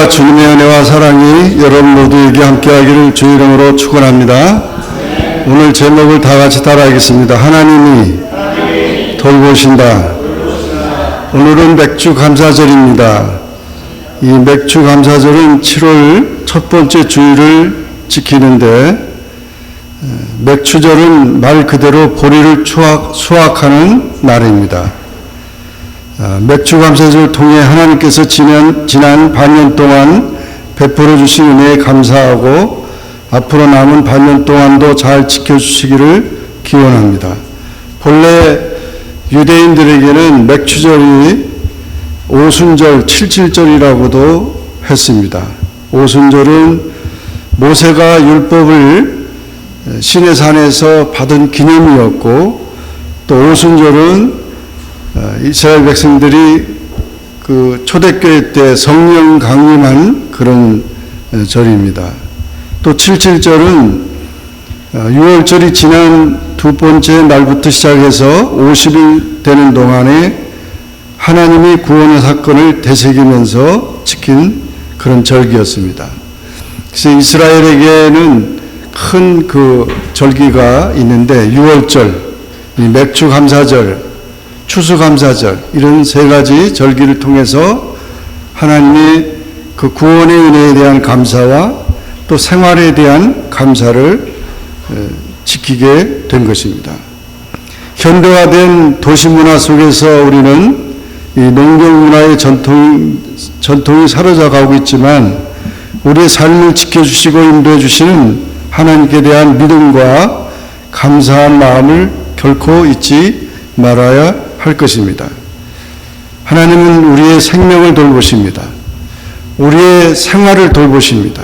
주님과 주님의 은혜와 사랑이 여러분 모두에게 함께하기를 주 이름으로 축원합니다. 오늘 제목을 다 같이 따라하겠습니다. 하나님이 돌보신다. 오늘은 맥주 감사절입니다. 이 맥주 감사절은 7월 첫 번째 주일을 지키는데, 맥주절은 말 그대로 보리를 수확하는 날입니다. 맥주 감사절을 통해 하나님께서 지난 반년 동안 베풀어 주신 은혜에 감사하고 앞으로 남은 반년 동안도 잘 지켜주시기를 기원합니다. 본래 유대인들에게는 맥주절이 오순절, 칠칠절이라고도 했습니다. 오순절은 모세가 율법을 시내산에서 받은 기념이었고, 또 오순절은 이스라엘 백성들이 그 초대교회 때 성령 강림한 그런 절입니다. 또 칠칠절은 6월절이 지난 두 번째 날부터 시작해서 50일 되는 동안에 하나님이 구원의 사건을 되새기면서 지킨 그런 절기였습니다. 그래서 이스라엘에게는 큰 그 절기가 있는데 6월절, 이 맥주 감사절, 추수감사절, 이런 세 가지 절기를 통해서 하나님의 그 구원의 은혜에 대한 감사와 또 생활에 대한 감사를 지키게 된 것입니다. 현대화된 도시문화 속에서 우리는 이 농경문화의 전통이 사라져가고 있지만, 우리의 삶을 지켜주시고 인도해 주시는 하나님께 대한 믿음과 감사한 마음을 결코 잊지 말아야 할 것입니다. 하나님은 우리의 생명을 돌보십니다. 우리의 생활을 돌보십니다.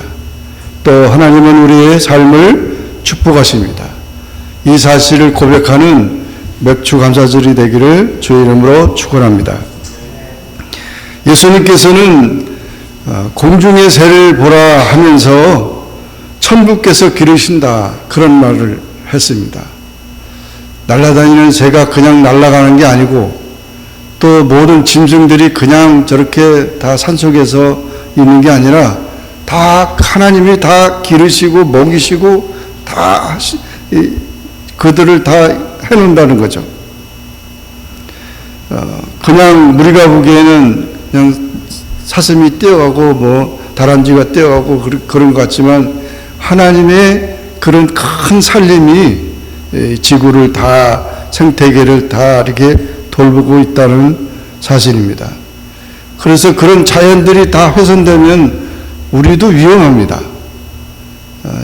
또 하나님은 우리의 삶을 축복하십니다. 이 사실을 고백하는 맥주 감사절이 되기를 주의 이름으로 축원합니다. 예수님께서는 공중의 새를 보라 하면서 천부께서 기르신다, 그런 말을 했습니다. 날아다니는 새가 그냥 날아가는 게 아니고, 또 모든 짐승들이 그냥 저렇게 다 산속에서 있는 게 아니라 다 하나님이 다 기르시고 먹이시고 다 그들을 다 해놓는다는 거죠. 그냥 우리가 보기에는 그냥 사슴이 뛰어가고 뭐 다람쥐가 뛰어가고 그런 것 같지만, 하나님의 그런 큰 살림이 지구를 다, 생태계를 다 이렇게 돌보고 있다는 사실입니다. 그래서 그런 자연들이 다 훼손되면 우리도 위험합니다.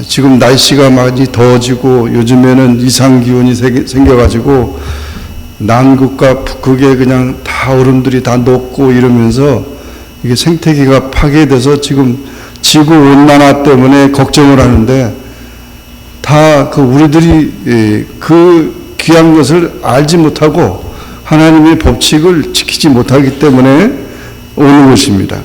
지금 날씨가 많이 더워지고 요즘에는 이상기온이 생겨가지고 남극과 북극에 그냥 다 얼음들이 다 녹고 이러면서 이게 생태계가 파괴돼서 지금 지구 온난화 때문에 걱정을 하는데, 다 그 우리들이 그 귀한 것을 알지 못하고 하나님의 법칙을 지키지 못하기 때문에 오는 것입니다.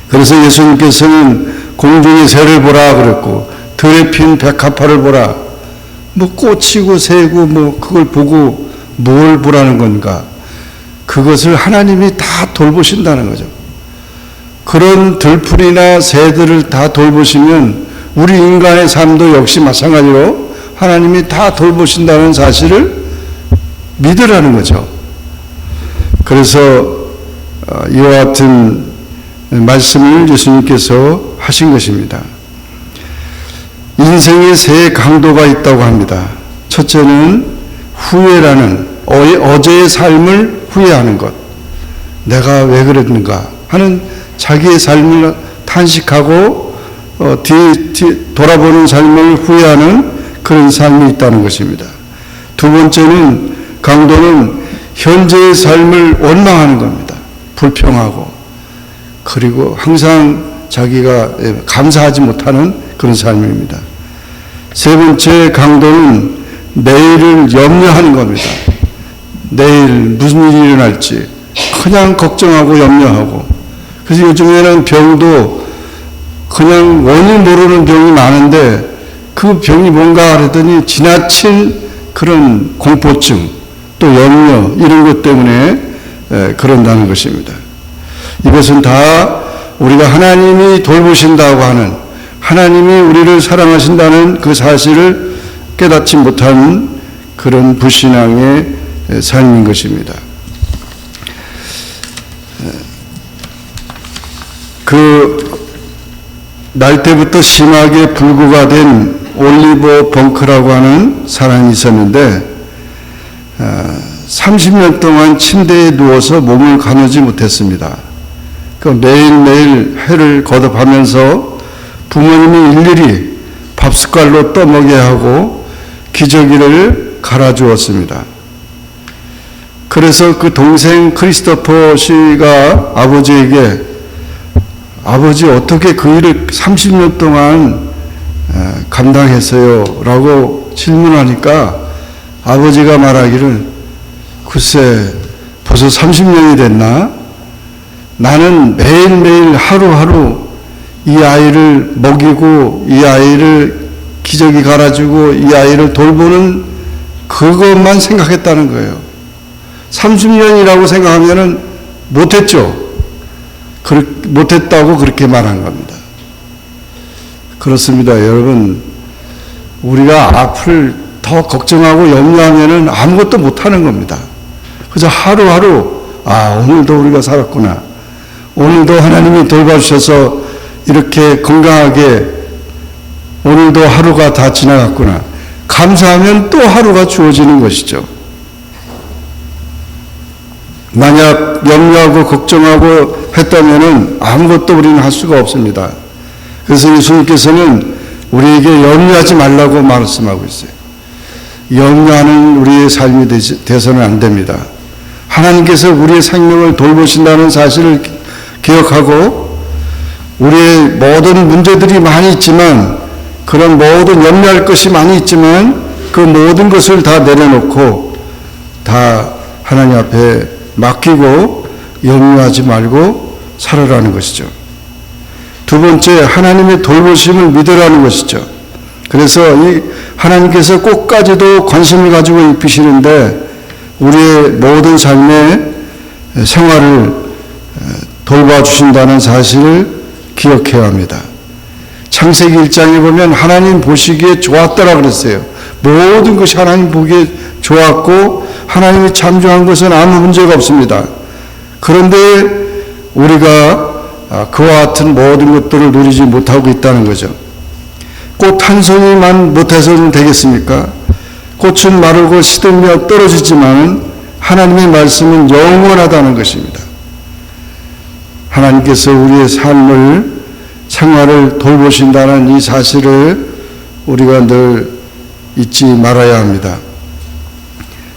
그래서 예수님께서는 공중의 새를 보라 그랬고, 들에 핀 백합화를 보라, 뭐 꽃이고 새고 뭐 그걸 보고 뭘 보라는 건가? 그것을 하나님이 다 돌보신다는 거죠. 그런 들풀이나 새들을 다 돌보시면 우리 인간의 삶도 역시 마찬가지로 하나님이 다 돌보신다는 사실을 믿으라는 거죠. 그래서 이와 같은 말씀을 예수님께서 하신 것입니다. 인생에 세 강도가 있다고 합니다. 첫째는 후회라는, 어제의 삶을 후회하는 것, 내가 왜 그랬는가 하는 자기의 삶을 탄식하고 돌아보는 삶을 후회하는 그런 삶이 있다는 것입니다. 두 번째는 강도는 현재의 삶을 원망하는 겁니다. 불평하고, 그리고 항상 자기가 감사하지 못하는 그런 삶입니다. 세 번째 강도는 내일을 염려하는 겁니다. 내일 무슨 일이 일어날지 그냥 걱정하고 염려하고. 그래서 요즘에는 병도 그냥 원인 모르는 병이 많은데, 그 병이 뭔가 그랬더니 지나친 그런 공포증, 또 염려, 이런 것 때문에 그런다는 것입니다. 이것은 다 우리가 하나님이 돌보신다고 하는, 하나님이 우리를 사랑하신다는 그 사실을 깨닫지 못한 그런 불신앙의 삶인 것입니다. 그 날 때부터 심하게 불구가 된 올리버 벙크라고 하는 사람이 있었는데 30년 동안 침대에 누워서 몸을 가누지 못했습니다. 그 매일매일 해를 거듭하면서 부모님이 일일이 밥숟갈로 떠먹여야 하고 기저귀를 갈아주었습니다. 그래서 그 동생 크리스토퍼 씨가 아버지에게 아버지 어떻게 그 일을 30년 동안 감당했어요? 라고 질문하니까 아버지가 말하기를 글쎄 벌써 30년이 됐나? 나는 매일매일 하루하루 이 아이를 먹이고 이 아이를 기저귀 갈아주고 이 아이를 돌보는 그것만 생각했다는 거예요. 30년이라고 생각하면은 못했죠. 못했다고 그렇게 말한 겁니다. 그렇습니다. 여러분, 우리가 앞을 더 걱정하고 염려하면은 아무것도 못하는 겁니다. 그래서 하루하루 오늘도 우리가 살았구나. 오늘도 하나님이 돌봐주셔서 이렇게 건강하게 오늘도 하루가 다 지나갔구나. 감사하면 또 하루가 주어지는 것이죠. 만약 염려하고 걱정하고 했다면은 아무것도 우리는 할 수가 없습니다. 그래서 예수님께서는 우리에게 염려하지 말라고 말씀하고 있어요. 염려하는 우리의 삶이 되서는 안 됩니다. 하나님께서 우리의 생명을 돌보신다는 사실을 기억하고 우리의 모든 문제들이 많이 있지만 그런 모든 염려할 것이 많이 있지만 그 모든 것을 다 내려놓고 다 하나님 앞에 맡기고 염려하지 말고 살아라는 것이죠. 두 번째, 하나님의 돌보심을 믿으라는 것이죠. 그래서 이 하나님께서 꼭까지도 관심을 가지고 입히시는데 우리의 모든 삶의 생활을 돌봐주신다는 사실을 기억해야 합니다. 창세기 1장에 보면 하나님 보시기에 좋았더라 그랬어요. 모든 것이 하나님 보기에 좋았고 하나님이 창조한 것은 아무 문제가 없습니다. 그런데 우리가 그와 같은 모든 것들을 누리지 못하고 있다는 거죠. 꽃 한 송이만 못해서는 되겠습니까? 꽃은 마르고 시들며 떨어지지만 하나님의 말씀은 영원하다는 것입니다. 하나님께서 우리의 삶을, 생활을 돌보신다는 이 사실을 우리가 늘 잊지 말아야 합니다.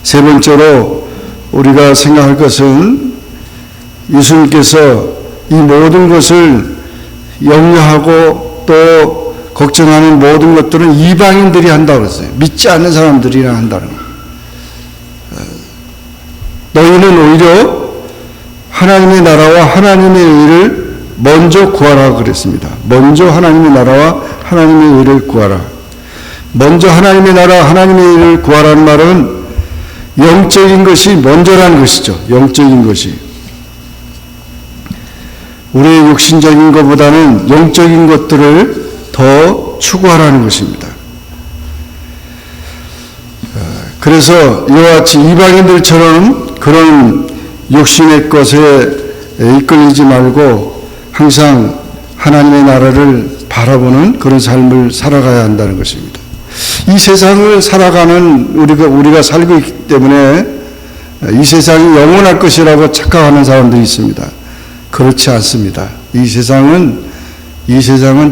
세 번째로 우리가 생각할 것은 예수님께서 이 모든 것을 염려하고 또 걱정하는 모든 것들은 이방인들이 한다고 했어요. 믿지 않는 사람들이나 한다는 거예요. 너희는 오히려 하나님의 나라와 하나님의 의를 먼저 구하라 그랬습니다. 먼저 하나님의 나라와 하나님의 의를 구하라. 먼저 하나님의 나라, 하나님의 의를 구하라는 말은 영적인 것이 먼저라는 것이죠. 영적인 것이. 우리의 육신적인 것보다는 영적인 것들을 더 추구하라는 것입니다. 그래서 이와 같이 이방인들처럼 그런 욕심의 것에 이끌리지 말고 항상 하나님의 나라를 바라보는 그런 삶을 살아가야 한다는 것입니다. 이 세상을 살아가는 우리가 살고 있기 때문에 이 세상이 영원할 것이라고 착각하는 사람들이 있습니다. 그렇지 않습니다. 이 세상은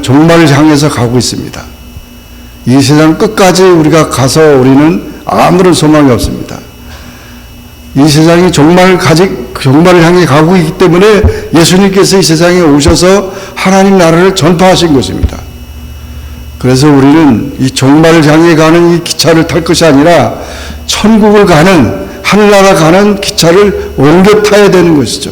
종말을 향해서 가고 있습니다. 이 세상 끝까지 우리가 가서 우리는 아무런 소망이 없습니다. 이 세상이 종말을 향해 가고 있기 때문에 예수님께서 이 세상에 오셔서 하나님 나라를 전파하신 것입니다. 그래서 우리는 이 종말을 향해 가는 이 기차를 탈 것이 아니라 천국을 가는, 하늘나라 가는 기차를 옮겨 타야 되는 것이죠.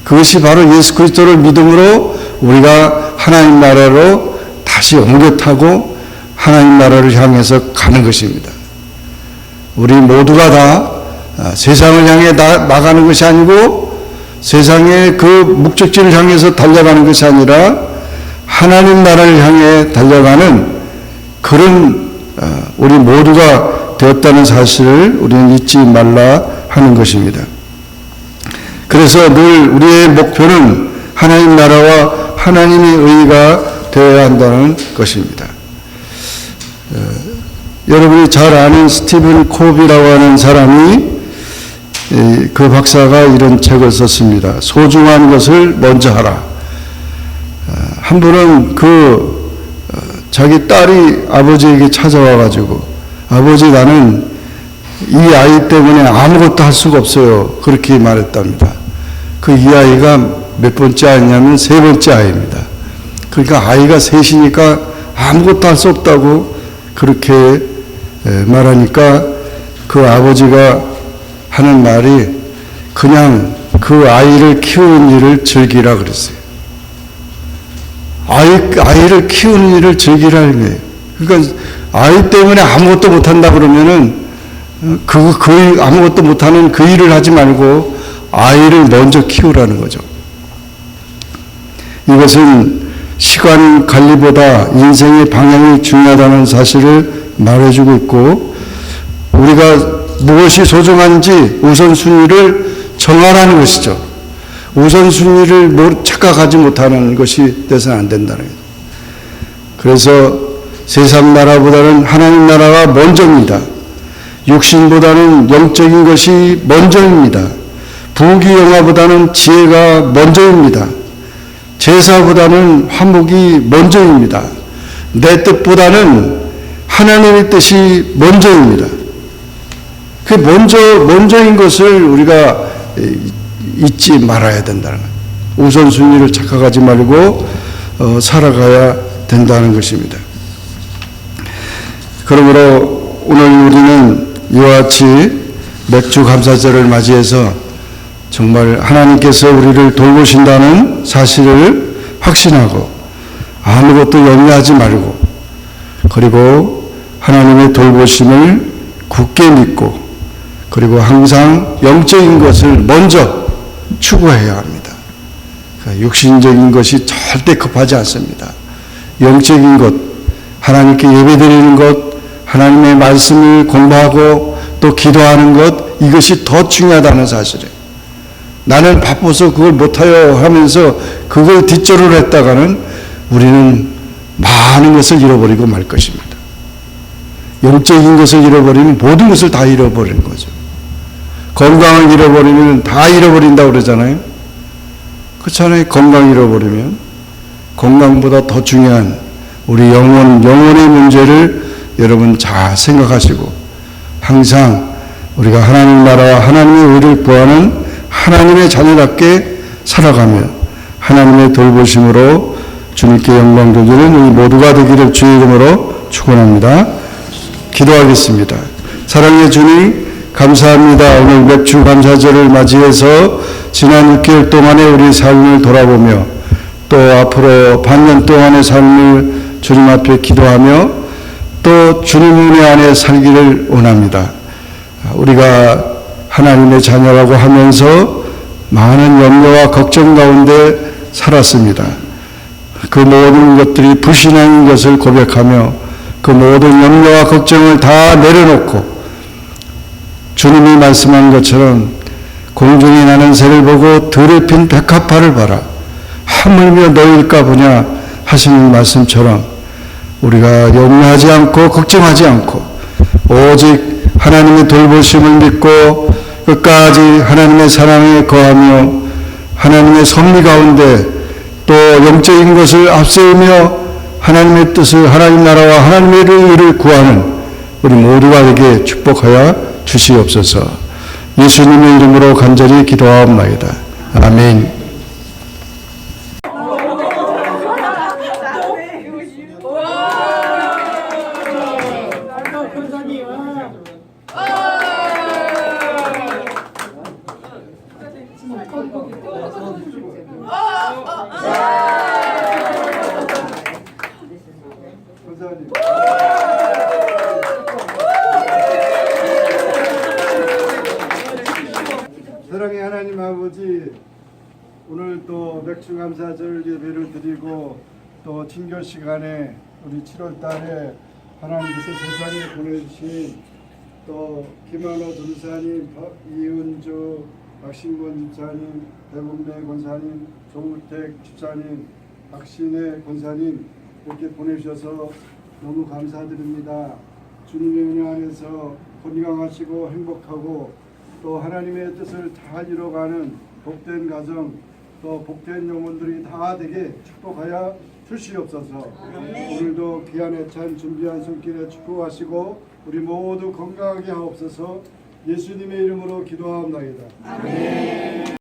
그것이 바로 예수 그리스도를 믿음으로 우리가 하나님 나라로 다시 옮겨 타고 하나님 나라를 향해서 가는 것입니다. 우리 모두가 다 세상을 향해 나가는 것이 아니고 세상의 그 목적지를 향해서 달려가는 것이 아니라 하나님 나라를 향해 달려가는 그런 우리 모두가 되었다는 사실을 우리는 잊지 말라 하는 것입니다. 그래서 늘 우리의 목표는 하나님 나라와 하나님의 의가 되어야 한다는 것입니다. 여러분이 잘 아는 스티븐 코비라고 하는 사람이 그 박사가 이런 책을 썼습니다. 소중한 것을 먼저 하라. 한 분은 자기 딸이 아버지에게 찾아와 가지고 아버지 나는 이 아이 때문에 아무것도 할 수가 없어요. 그렇게 말했답니다. 이 아이가 몇 번째 아이냐면 세 번째 아이입니다. 그러니까 아이가 셋이니까 아무것도 할 수 없다고 그렇게 말하니까 그 아버지가 하는 말이 그냥 그 아이를 키우는 일을 즐기라 그랬어요. 아이를 키우는 일을 즐기라는 거예요. 그러니까 아이 때문에 아무것도 못한다 그러면은 아무것도 못하는 그 일을 하지 말고 아이를 먼저 키우라는 거죠. 이것은 시간 관리보다 인생의 방향이 중요하다는 사실을 말해주고 있고, 우리가 무엇이 소중한지 우선순위를 정하라는 것이죠. 우선순위를 착각하지 못하는 것이 돼서는 안 된다는 거예요. 그래서 세상 나라보다는 하나님 나라가 먼저입니다. 육신보다는 영적인 것이 먼저입니다. 부귀영화보다는 지혜가 먼저입니다. 제사보다는 화목이 먼저입니다. 내 뜻보다는 하나님의 뜻이 먼저입니다. 그 먼저인 것을 우리가 잊지 말아야 된다는 거예요. 우선순위를 착각하지 말고 살아가야 된다는 것입니다. 그러므로 오늘 우리는 이와 같이 맥주 감사절을 맞이해서 정말 하나님께서 우리를 돌보신다는 사실을 확신하고 아무것도 염려하지 말고, 그리고 하나님의 돌보심을 굳게 믿고, 그리고 항상 영적인 것을 먼저 추구해야 합니다. 그러니까 육신적인 것이 절대 급하지 않습니다. 영적인 것, 하나님께 예배드리는 것, 하나님의 말씀을 공부하고 또 기도하는 것, 이것이 더 중요하다는 사실이에요. 나는 바빠서 그걸 못하여 하면서 그걸 뒷조를 했다가는 우리는 많은 것을 잃어버리고 말 것입니다. 영적인 것을 잃어버리면 모든 것을 다 잃어버리는 거죠. 건강을 잃어버리면 다 잃어버린다고 그러잖아요. 그렇잖아요. 건강 잃어버리면. 건강보다 더 중요한 우리 영혼의 문제를 여러분 잘 생각하시고, 항상 우리가 하나님 나라와 하나님의 의를 구하는 하나님의 자녀답게 살아가며 하나님의 돌보심으로 주님께 영광 돌리는 우리 모두가 되기를 주의 이름으로 축원합니다. 기도하겠습니다. 사랑의 주님, 감사합니다. 오늘 맥주 감사절을 맞이해서 지난 6개월 동안의 우리 삶을 돌아보며 또 앞으로 반년 동안의 삶을 주님 앞에 기도하며 또 주님 은혜 안에 살기를 원합니다. 우리가 하나님의 자녀라고 하면서 많은 염려와 걱정 가운데 살았습니다. 그 모든 것들이 불신앙인 것을 고백하며 그 모든 염려와 걱정을 다 내려놓고 주님이 말씀한 것처럼 공중에 나는 새를 보고 들에 핀 백합화를 봐라. 하물며 너희일까 보냐 하시는 말씀처럼 우리가 염려하지 않고 걱정하지 않고 오직 하나님의 돌보심을 믿고 끝까지 하나님의 사랑에 거하며 하나님의 섭리 가운데 또 영적인 것을 앞세우며 하나님의 뜻을, 하나님 나라와 하나님의 의를 구하는 우리 모두가 되게 축복하여 주시옵소서. 예수님의 이름으로 간절히 기도하옵나이다. 아멘. 사랑의 하나님 아버지, 추수감사절 예배를 드리고 또 친교 시간에 우리 7월 달에 하나님께서 세상에 보내주신 또 김한호 전사님, 이은주, 박신권 집사님, 대범래 권사님, 조우택 집사님, 박신혜 권사님 이렇게 보내주셔서 너무 감사드립니다. 주님의 은혜 안에서 건강하시고 행복하고 또 하나님의 뜻을 잘 이뤄가는 복된 가정 또 복된 영혼들이 다 되게 축복하여 주시옵소서. 오늘도 귀한 애찬 준비한 손길에 축복하시고 우리 모두 건강하게 하옵소서. 예수님의 이름으로 기도하옵나이다. 아멘.